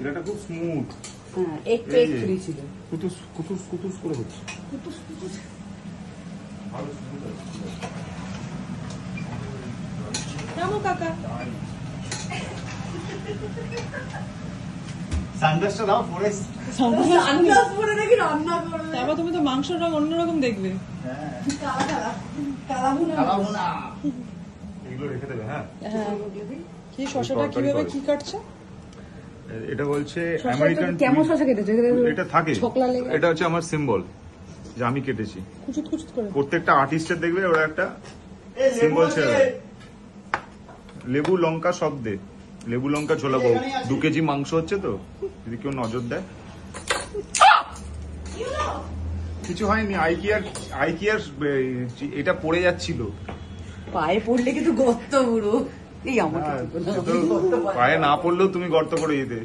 এটা খুব স্মুথ। হ্যাঁ, একটু একটু ছিল। কুতুস কুতুস কুতুস করে হচ্ছে। কুতুস কুতুস। ভালো স্মুথ আছে। নামো কাকা। সানগ্লাসটা দাও পরে। সানগ্লাস পরে নাকি রান্না করবে? তারপর তুমি তো মাংসর রং অন্যরকম দেখবে। হ্যাঁ। কালা কালা। কালা ভুনা। কালা ভুনা। এগুলো রেখে দেবে, হ্যাঁ। হ্যাঁ। কি শসাটা কিভাবে কি কাটছে? এটা বলছে শসাটা আমেরিকান কেমন শসা কেটেছে? এটা থাকে। ছোকলা লেগে। এটা হচ্ছে আমার সিম্বল যে আমি কেটেছি। কুচুত কুচুত করে। প্রত্যেকটা আর্টিস্টের দেখবে ওরা একটা সিম্বল ছিল। লেবু লঙ্কা সব দে। লেবু লঙ্কা ঝোলাবো। 2 কেজি মাংস হচ্ছে তো, যদি কেউ নজর দেয়। কিছু হয়নি। আইকিয়ার এটা পড়ে যাচ্ছিল। পায়ে পড়লে কিন্তু গর্ত পুরো। এই আমার পায়ে না পড়লেও তুমি গর্ত করে দিতে।